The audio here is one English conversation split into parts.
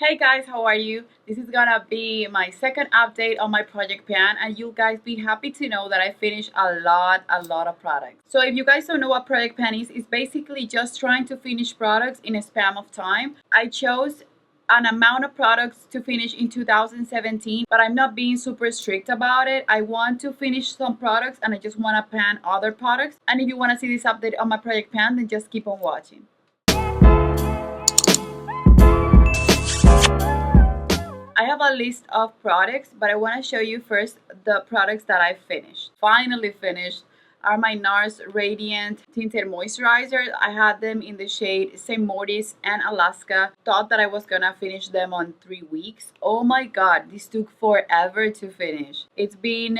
Hey guys, how are you? This is gonna be my second update on my project pan, and you guys be happy to know that I finished a lot of products. So if you guys don't know what project pan is, it's basically just trying to finish products in a span of time. I chose an amount of products to finish in 2017, but I'm not being super strict about it. I want to finish some products and I just want to pan other products. And if you want to see this update on my project pan, then just keep on watching. I have a list of products, but I want to show you first the products that I finished. Finally finished are my Nars Radiant Tinted Moisturizers. I had them in the shade St. Mortis and Alaska. Thought that I was gonna finish them on 3 weeks. Oh my god, this took forever to finish. It's been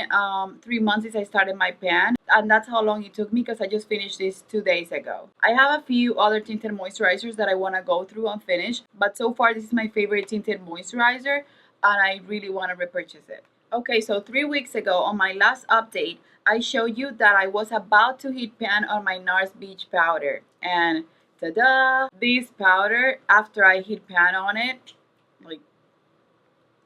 3 months since I started my pan, and that's how long it took me because I just finished this 2 days ago. I have a few other tinted moisturizers that I want to go through and finish, but so far this is my favorite tinted moisturizer and I really want to repurchase it. Okay, so 3 weeks ago on my last update, I showed you that I was about to hit pan on my Nars Beach powder, and ta-da! This powder, after I hit pan on it, like,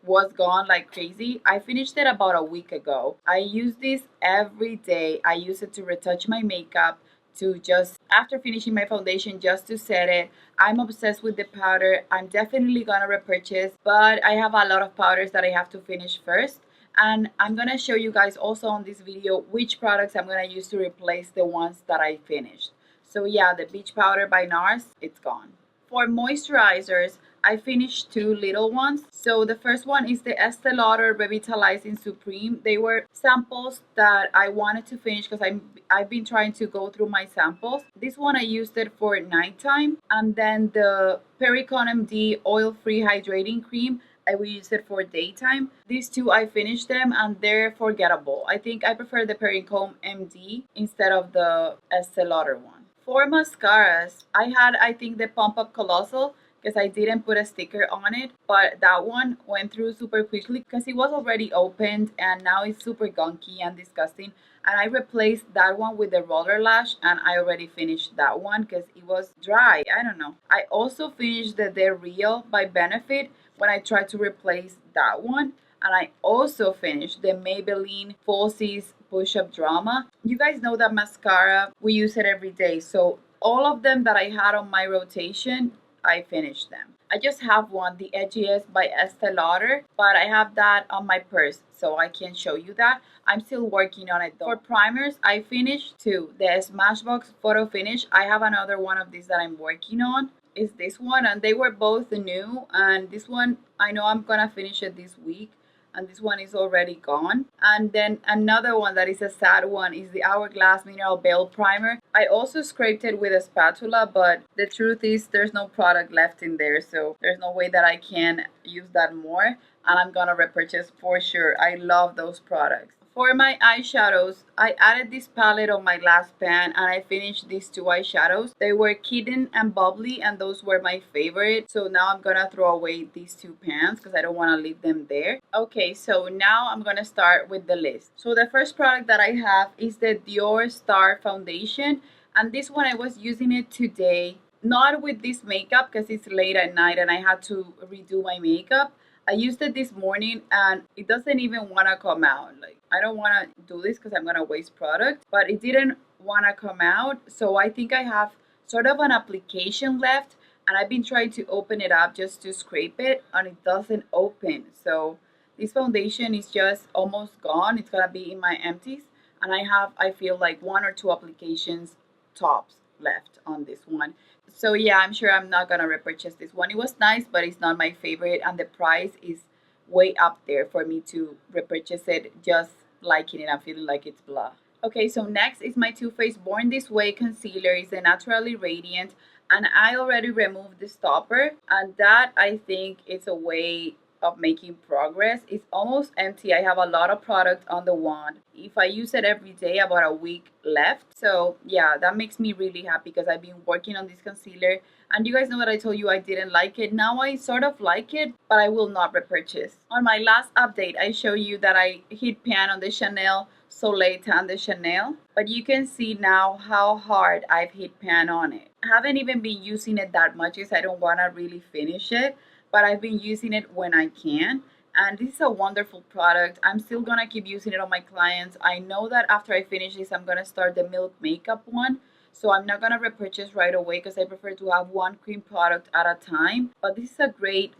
was gone like crazy. I finished it about a week ago. I use this every day. I use it to retouch my makeup, to just after finishing my foundation, just to set it. I'm obsessed with the powder. I'm definitely gonna repurchase, but I have a lot of powders that I have to finish first, and I'm gonna show you guys also on this video which products I'm gonna use to replace the ones that I finished. So yeah, the beach powder by Nars, it's gone. For moisturizers, I finished 2 little ones. So the first one is the Estee Lauder Revitalizing Supreme. They were samples that I wanted to finish because I've been trying to go through my samples. This one I used it for nighttime, and then the Pericon MD Oil-Free Hydrating Cream, I will use it for daytime. These two I finished them and they're forgettable. I think I prefer the Pericon MD instead of the Estee Lauder one. For mascaras, I think the Pump Up Colossal, because I didn't put a sticker on it, but that one went through super quickly because it was already opened and now it's super gunky and disgusting, and I replaced that one with the Roller Lash, and I already finished that one because it was dry. I don't know. I also finished the They're Real by Benefit when I tried to replace that one, and I also finished the Maybelline Falsies Push-Up Drama. You guys know that mascara, we use it every day, so all of them that I had on my rotation, I finished them. I just have one, the Edgiest by Estee Lauder, but I have that on my purse, so I can't show you that. I'm still working on it though. For primers, I finished 2. The Smashbox Photo Finish, I have another one of these that I'm working on. Is this one, and they were both new, and this one, I know I'm gonna finish it this week, and this one is already gone. And then another one that is a sad one is the Hourglass Mineral Veil Primer. I also scraped it with a spatula, but the truth is there's no product left in there, so there's no way that I can use that more, and I'm gonna repurchase for sure. I love those products. For my eyeshadows, I added this palette on my last pan and I finished these 2 eyeshadows. They were Kitten and Bubbly, and those were my favorite. So now I'm gonna throw away these 2 pans because I don't want to leave them there. Okay, so now I'm gonna start with the list. So the first product that I have is the Dior Star Foundation, and this one I was using it today. Not with this makeup because it's late at night and I had to redo my makeup. I used it this morning and it doesn't even want to come out. Like, I don't want to do this because I'm going to waste product, but it didn't want to come out. So I think I have sort of an application left, and I've been trying to open it up just to scrape it and it doesn't open. So this foundation is just almost gone. It's going to be in my empties, and I feel like 1 or 2 applications tops left on this one. So yeah, I'm sure I'm not gonna repurchase this one. It was nice, but it's not my favorite, and the price is way up there for me to repurchase it just liking it. I'm feeling like it's blah. Okay, so next is my Too Faced Born This Way concealer. It's a naturally radiant, and I already removed the stopper, and that I think is a way of making progress. It's almost empty. I have a lot of product on the wand. If I use it every day, about a week left. So yeah, that makes me really happy because I've been working on this concealer, and you guys know that I told you I didn't like it. Now I sort of like it, but I will not repurchase. On my last update, I showed you that I hit pan on the Chanel Soleil Tan de Chanel, but you can see now how hard I've hit pan on it. I haven't even been using it that much because I don't want to really finish it, but I've been using it when I can. And this is a wonderful product. I'm still gonna keep using it on my clients. I know that after I finish this, I'm gonna start the Milk Makeup one. So I'm not gonna repurchase right away because I prefer to have one cream product at a time. But this is a great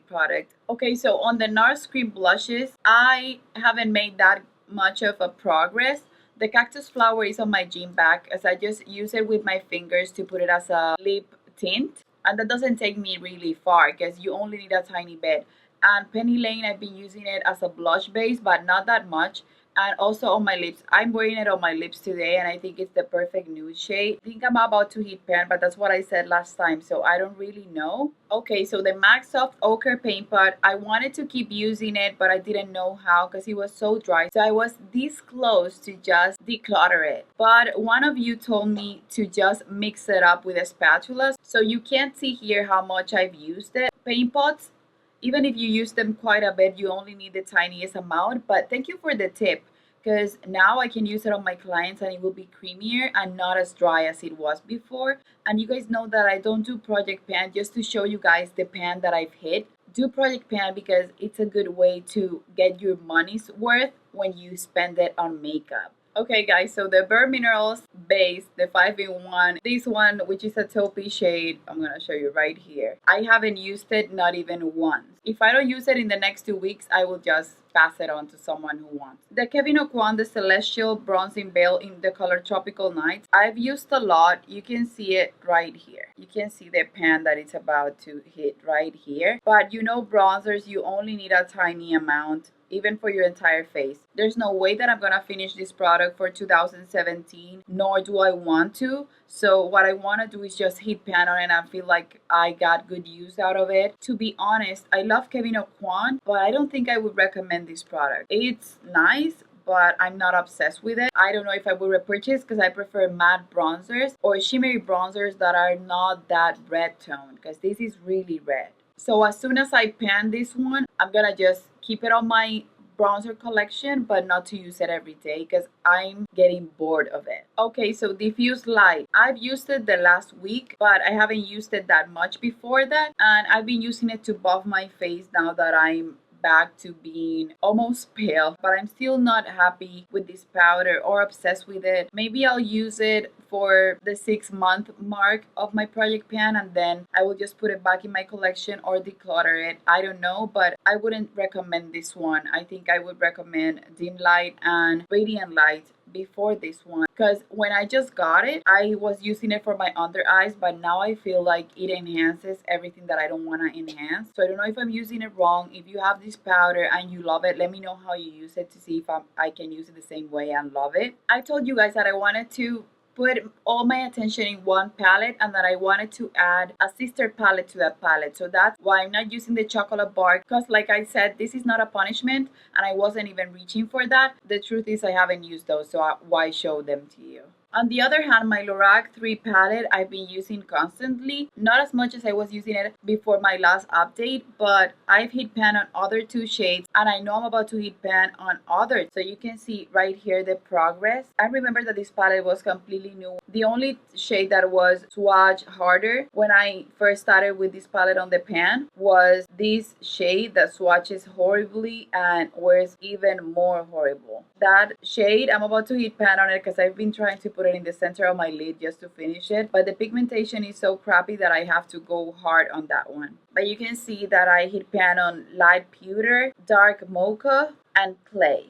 product. Okay, so on the Nars cream blushes, I haven't made that much of a progress. The cactus flower is on my gym bag as I just use it with my fingers to put it as a lip tint. And that doesn't take me really far because you only need a tiny bit. And Penny Lane, I've been using it as a blush base, but not that much. And also on my lips, I'm wearing it on my lips today, and I think it's the perfect nude shade. I think I'm about to hit pan, but that's what I said last time, so I don't really know. Okay, so the MAC Soft Ochre Paint Pot, I wanted to keep using it, but I didn't know how because it was so dry. So I was this close to just declutter it. But one of you told me to just mix it up with a spatula. So you can't see here how much I've used it. Paint pots, even if you use them quite a bit, you only need the tiniest amount. But thank you for the tip, because now I can use it on my clients and it will be creamier and not as dry as it was before. And you guys know that I don't do project pan, just to show you guys the pan that I've hit. Do project pan because it's a good way to get your money's worth when you spend it on makeup. Okay guys, so the Bare Minerals base, the 5-in-1, this one, which is a taupey shade, I'm gonna show you right here. I haven't used it not even once. If I don't use it in the next 2 weeks, I will just pass it on to someone who wants. The Kevyn Aucoin, the Celestial Bronzing Veil in the color Tropical Nights, I've used a lot. You can see it right here. You can see the pan that it's about to hit right here. But you know, bronzers, you only need a tiny amount, even for your entire face. There's no way that I'm gonna finish this product for 2017, nor do I want to. So what I want to do is just hit pan on it and feel like I got good use out of it. To be honest, I love Kevyn Aucoin, but I don't think I would recommend this product. It's nice, but I'm not obsessed with it. I don't know if I would repurchase because I prefer matte bronzers or shimmery bronzers that are not that red tone, because this is really red. So as soon as I pan this one, I'm gonna just keep it on my bronzer collection, but not to use it every day because I'm getting bored of it. Okay, so diffused light. I've used it the last week, but I haven't used it that much before that. And I've been using it to buff my face now that I'm back to being almost pale, but I'm still not happy with this powder or obsessed with it. Maybe I'll use it for the 6-month mark of my project pan and then I will just put it back in my collection or declutter it. I don't know, but I wouldn't recommend this one. I think I would recommend dim light and radiant light before this one, because when I just got it, I was using it for my under eyes, but now I feel like it enhances everything that I don't want to enhance. So I don't know if I'm using it wrong. If you have this powder and you love it, let me know how you use it to see if I can use it the same way and love it. I told you guys that I wanted to put all my attention in one palette and that I wanted to add a sister palette to that palette. So that's why I'm not using the chocolate bar, because like I said, this is not a punishment and I wasn't even reaching for that. The truth is I haven't used those, so why show them to you? On the other hand, my Lorac 3 palette I've been using constantly, not as much as I was using it before my last update, but I've hit pan on other 2 shades and I know I'm about to hit pan on others. So you can see right here the progress. I remember that this palette was completely new. The only shade that was swatch harder when I first started with this palette on the pan was this shade that swatches horribly and wears even more horrible. That shade, I'm about to hit pan on it because I've been trying to put it in the center of my lid just to finish it, but the pigmentation is so crappy that I have to go hard on that one. But you can see that I hit pan on light pewter, dark mocha, and clay.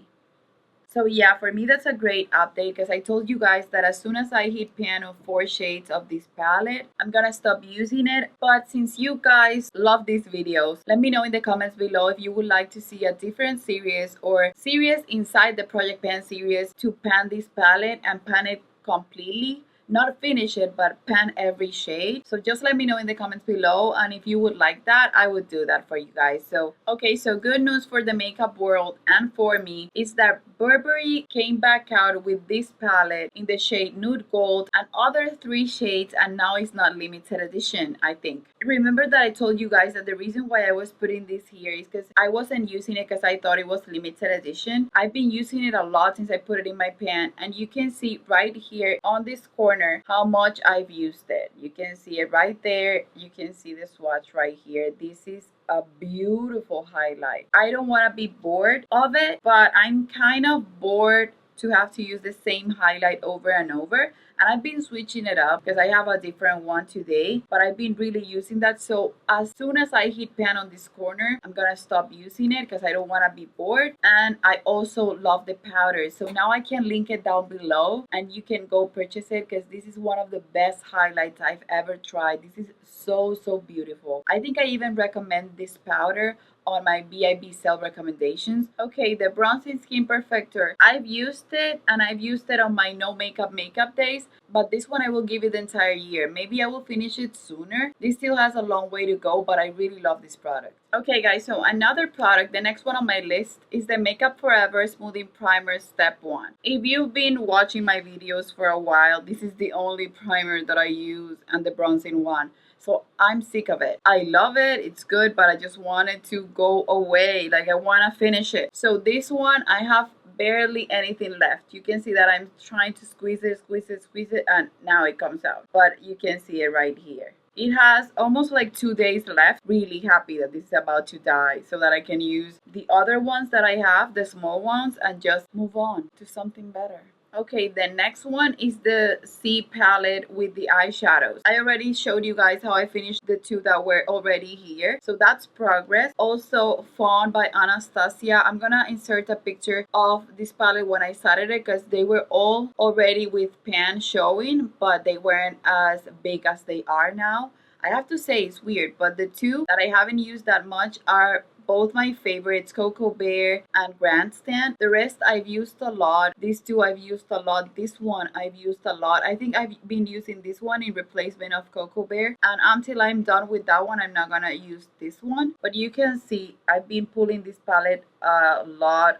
So yeah, for me that's a great update because I told you guys that as soon as I hit pan on 4 shades of this palette, I'm gonna stop using it. But since you guys love these videos, let me know in the comments below if you would like to see a different series or series inside the Project Pan series to pan this palette and pan it completely. Not finish it, but pan every shade. So just let me know in the comments below, and if you would like that, I would do that for you guys. So okay, so good news for the makeup world and for me is that Burberry came back out with this palette in the shade Nude Gold and other 3 shades, and now it's not limited edition, I think. Remember that I told you guys that the reason why I was putting this here is because I wasn't using it because I thought it was limited edition. I've been using it a lot since I put it in my pan, and you can see right here on this corner corner how much I've used it. You can see it right there. You can see the swatch right here. This is a beautiful highlight. I don't want to be bored of it, but I'm kind of bored to have to use the same highlight over and over. And I've been switching it up because I have a different one today, but I've been really using that. So as soon as I hit pan on this corner, I'm gonna stop using it because I don't want to be bored. And I also love the powder, so now I can link it down below and you can go purchase it because this is one of the best highlights I've ever tried. This is so beautiful. I think I even recommend this powder on my BIB sale recommendations. Okay, the bronzing skin perfector. I've used it and I've used it on my no makeup days, but this one I will give it the entire year. Maybe I will finish it sooner. This still has a long way to go, but I really love this product. Okay guys, so another product, the next one on my list is the Makeup Forever Smoothing Primer Step 1. If you've been watching my videos for a while, this is the only primer that I use and the bronzing one. So I'm sick of it. I love it, it's good, but I just want it to go away. Like I want to finish it. So this one, I have barely anything left. You can see that I'm trying to squeeze it, and now it comes out. But you can see it right here. It has almost like 2 days left. Really happy that this is about to die so that I can use the other ones that I have, the small ones, and just move on to something better. Okay, the next one is the C palette with the eyeshadows. I already showed you guys how I finished the two that were already here. So that's progress. Also, Fawn by Anastasia. I'm gonna insert a picture of this palette when I started it because they were all already with pan showing, but they weren't as big as they are now. I have to say it's weird, but the two that I haven't used that much are both my favorites, Cocoa Bear and Grandstand. The rest I've used a lot. These two I've used a lot. This one I've used a lot. I think I've been using this one in replacement of Cocoa Bear. And until I'm done with that one, I'm not gonna use this one. But you can see I've been pulling this palette a lot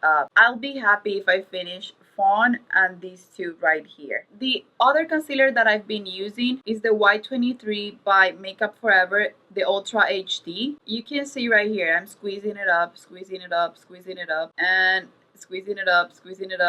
up. I'll be happy if I finish Fawn and these two right here. The other concealer that I've been using is the Y23 by Makeup Forever, the Ultra HD. You can see right here, I'm squeezing it up, and squeezing it up, squeezing it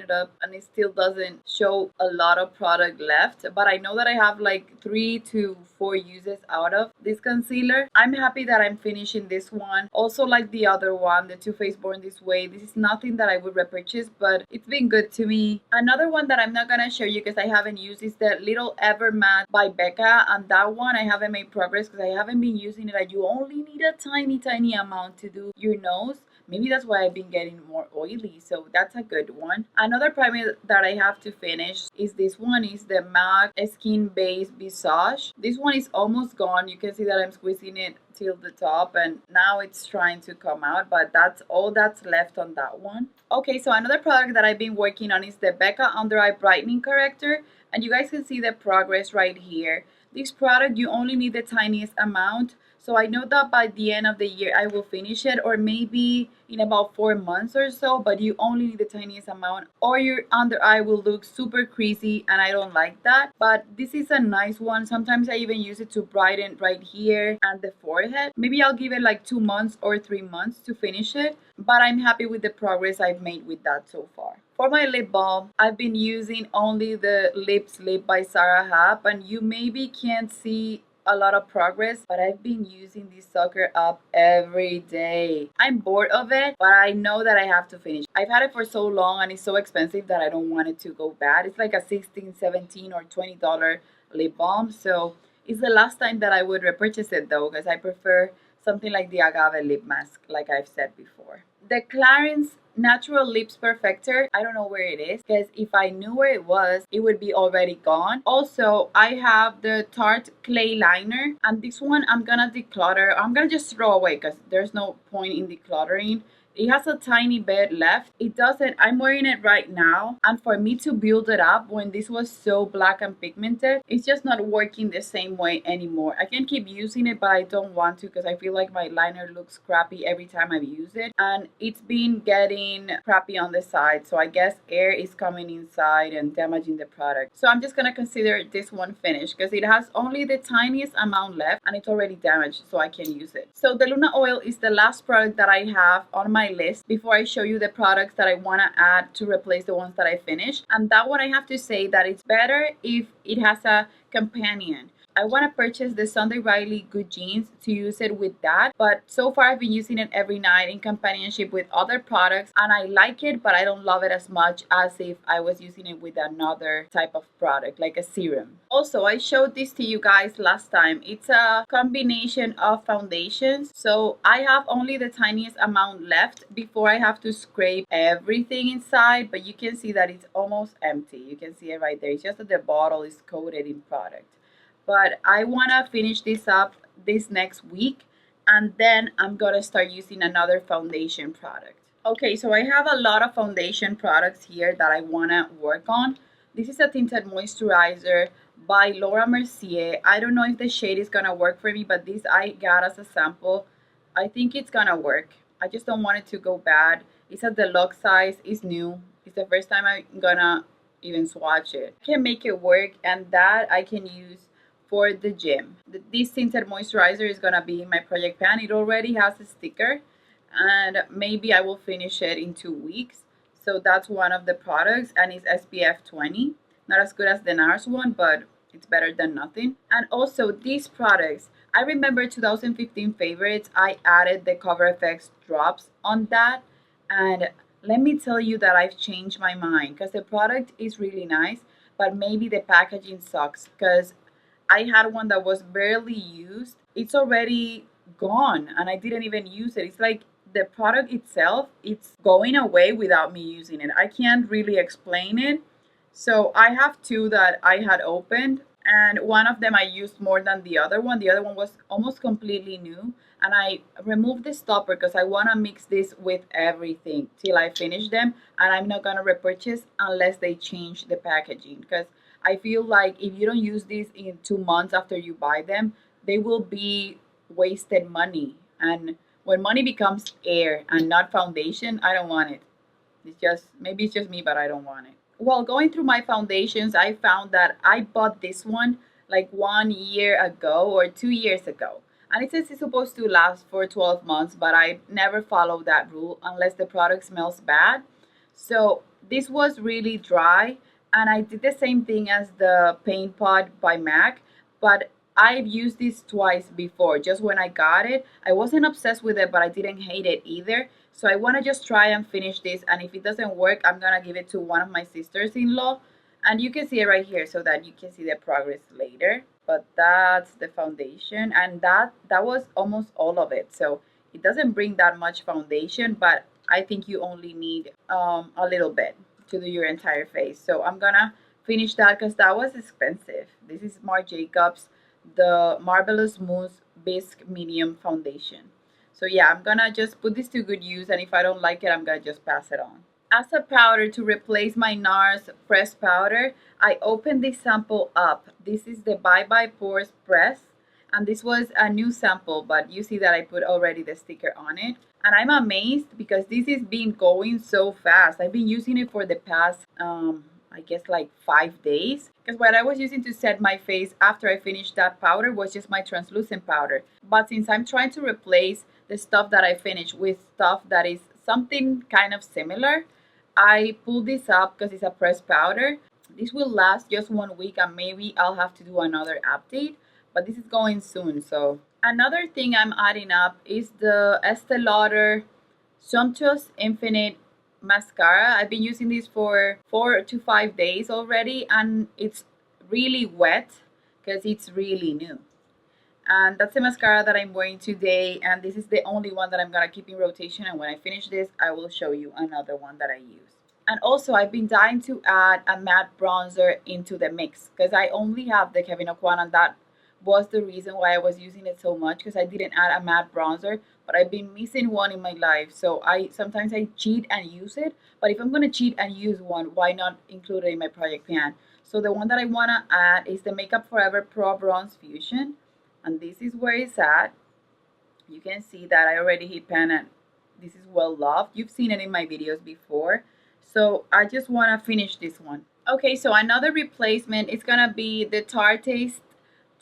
up, and it still doesn't show a lot of product left. But I know that I have like 3 to 4 uses out of this concealer. I'm happy that I'm finishing this one. Also like the other one, the Too Faced Born This Way. This is nothing that I would repurchase, but it's been good to me. Another one that I'm not gonna show you because I haven't used is the Little Ever Matte by Becca, and that one I haven't made progress because I haven't been using it. You only need a tiny amount to do your nose. Maybe that's why I've been getting more oily, so that's a good one. Another primer that I have to finish is this one, is the MAC Skin Base Visage. This one is almost gone. You can see that I'm squeezing it till the top and now it's trying to come out, but that's all that's left on that one. Okay, so another product that I've been working on is the Becca Under Eye Brightening Corrector, and you guys can see the progress right here. This product, you only need the tiniest amount. So I know that by the end of the year I will finish it, or maybe in about 4 months or so, but you only need the tiniest amount or your under eye will look super creasy and I don't like that. But this is a nice one. Sometimes I even use it to brighten right here and the forehead. Maybe I'll give it like 2 months or 3 months to finish it, but I'm happy with the progress I've made with that so far. For my lip balm, I've been using only the Lips Lip by Sara Happ, and you maybe can't see a lot of progress, but I've been using this sucker up every day. I'm bored of it, but I know that I have to finish. I've had it for so long and it's so expensive that I don't want it to go bad. It's like a $16, $17 or $20 lip balm, so it's the last time that I would repurchase it though, because I prefer something like the Agave lip mask, like I've said before. The Clarins Natural Lips Perfector, I don't know where it is, because if I knew where it was, it would be already gone. Also, I have the Tarte Clay Liner, and this one I'm gonna declutter. I'm gonna just throw away because there's no point in decluttering. It has a tiny bit left. It doesn't, I'm wearing it right now, and for me to build it up when this was so black and pigmented, it's just not working the same way anymore. I can keep using it, but I don't want to because I feel like my liner looks crappy every time I use it, and it's been getting crappy on the side, so I guess air is coming inside and damaging the product. So I'm just gonna consider this one finished because it has only the tiniest amount left and it's already damaged, so I can use it. So the Luna Oil is the last product that I have on my my list before I show you the products that I want to add to replace the ones that I finished. And that one I have to say that it's better if it has a companion. I want to purchase the Sunday Riley Good Jeans to use it with that, but so far I've been using it every night in companionship with other products, and I like it, but I don't love it as much as if I was using it with another type of product like a serum. Also, I showed this to you guys last time. It's a combination of foundations, so I have only the tiniest amount left before I have to scrape everything inside, but you can see that it's almost empty. You can see it right there. It's just that the bottle is coated in product. But I want to finish this up this next week, and then I'm going to start using another foundation product. Okay, so I have a lot of foundation products here that I want to work on. This is a tinted moisturizer by Laura Mercier. I don't know if the shade is going to work for me, but this I got as a sample. I think it's going to work. I just don't want it to go bad. It's a deluxe size. It's new. It's the first time I'm going to even swatch it. I can make it work, and that I can use for the gym. This tinted moisturizer is gonna be in my project pan. It already has a sticker, and maybe I will finish it in 2 weeks. So that's one of the products, and it's SPF 20. Not as good as the Nars one, but it's better than nothing. And also these products, I remember 2015 favorites, I added the Cover FX drops on that, and let me tell you that I've changed my mind because the product is really nice, but maybe the packaging sucks because I had one that was barely used. It's already gone and I didn't even use it. It's like the product itself, it's going away without me using it. I can't really explain it. So I have two that I had opened, and one of them I used more than the other one. The other one was almost completely new, and I removed the stopper because I want to mix this with everything till I finish them, and I'm not going to repurchase unless they change the packaging, because I feel like if you don't use these in 2 months after you buy them, they will be wasted money. And when money becomes air and not foundation, I don't want it. It's just, maybe it's just me, but I don't want it. While going through my foundations, I found that I bought this one like 1 year ago or 2 years ago. And it says it's supposed to last for 12 months, but I never follow that rule unless the product smells bad. So this was really dry. And I did the same thing as the Paint Pot by MAC, but I've used this twice before. Just when I got it, I wasn't obsessed with it, but I didn't hate it either. So I want to just try and finish this, and if it doesn't work, I'm going to give it to one of my sisters-in-law. And you can see it right here so that you can see the progress later. But that's the foundation, and that was almost all of it. So it doesn't bring that much foundation, but I think you only need a little bit to do your entire face. So I'm gonna finish that because that was expensive. This is Marc Jacobs, the Marvelous Mousse Bisque Medium Foundation. So yeah, I'm gonna just put this to good use, and if I don't like it, I'm gonna just pass it on. As a powder to replace my Nars pressed powder, I opened this sample up. This is the Bye Bye Pores Press, and this was a new sample, but you see that I put already the sticker on it. And I'm amazed because this is been going so fast. I've been using it for the past, I guess like 5 days. Because what I was using to set my face after I finished that powder was just my translucent powder. But since I'm trying to replace the stuff that I finished with stuff that is something kind of similar, I pulled this up because it's a pressed powder. This will last just 1 week, and maybe I'll have to do another update. But this is going soon, so. Another thing I'm adding up is the Estee Lauder Sumptuous Infinite Mascara. I've been using this for 4 to 5 days already, and it's really wet because it's really new. And that's the mascara that I'm wearing today, and this is the only one that I'm going to keep in rotation, and when I finish this, I will show you another one that I use. And also, I've been dying to add a matte bronzer into the mix because I only have the Kevyn Aucoin, and that was the reason why I was using it so much, because I didn't add a matte bronzer, but I've been missing one in my life. So sometimes I cheat and use it, but if I'm going to cheat and use one, why not include it in my project pan? So the one that I want to add is the Makeup Forever Pro Bronze Fusion, and this is where it's at. You can see that I already hit pan, and this is well loved. You've seen it in my videos before, so I just want to finish this one. Okay, so another replacement is going to be the Tarte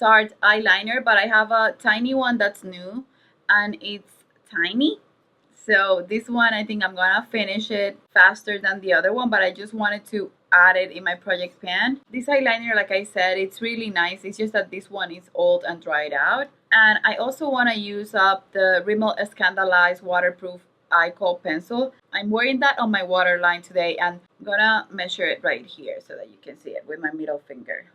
eyeliner, but I have a tiny one that's new, and it's tiny, So this one, I think I'm gonna finish it faster than the other one, but I just wanted to add it in my project pan. This eyeliner, like I said, it's really nice. It's just that this one is old and dried out. And I also want to use up the Rimmel Scandalized Waterproof Eye Kohl pencil. I'm wearing that on my waterline today, and I'm gonna measure it right here so that you can see it with my middle finger.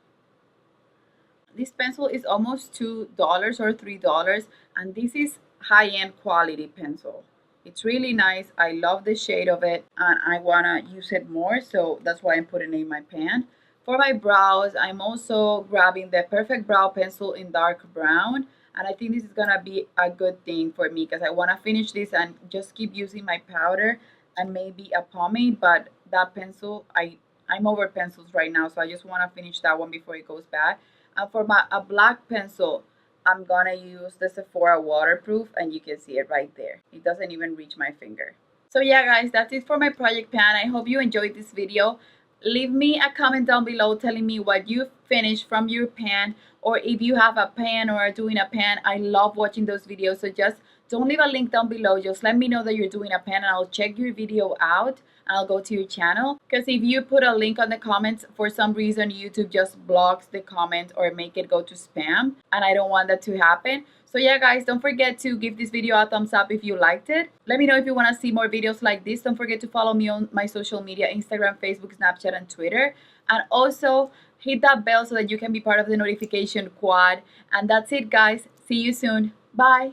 This pencil is almost $2 or $3, and this is high-end quality pencil. It's really nice. I love the shade of it, and I want to use it more, so that's why I'm putting it in my pan. For my brows, I'm also grabbing the Perfect Brow Pencil in dark brown, and I think this is going to be a good thing for me because I want to finish this and just keep using my powder and maybe a pomade, but that pencil, I'm over pencils right now, so I just want to finish that one before it goes bad. And for a black pencil, I'm gonna use the Sephora waterproof, and you can see it right there. It doesn't even reach my finger. So yeah, guys, that's it for my project pan. I hope you enjoyed this video. Leave me a comment down below telling me what you finished from your pan, or if you have a pan or are doing a pan. I love watching those videos, so just don't leave a link down below. Just let me know that you're doing a pan, and I'll check your video out. I'll go to your channel, because if you put a link on the comments, for some reason YouTube just blocks the comment or make it go to spam, and I don't want that to happen. So yeah, guys, don't forget to give this video a thumbs up if you liked it. Let me know if you want to see more videos like this. Don't forget to follow me on my social media: Instagram, Facebook, Snapchat, and Twitter. And also hit that bell so that you can be part of the notification quad. And that's it, guys. See you soon. Bye.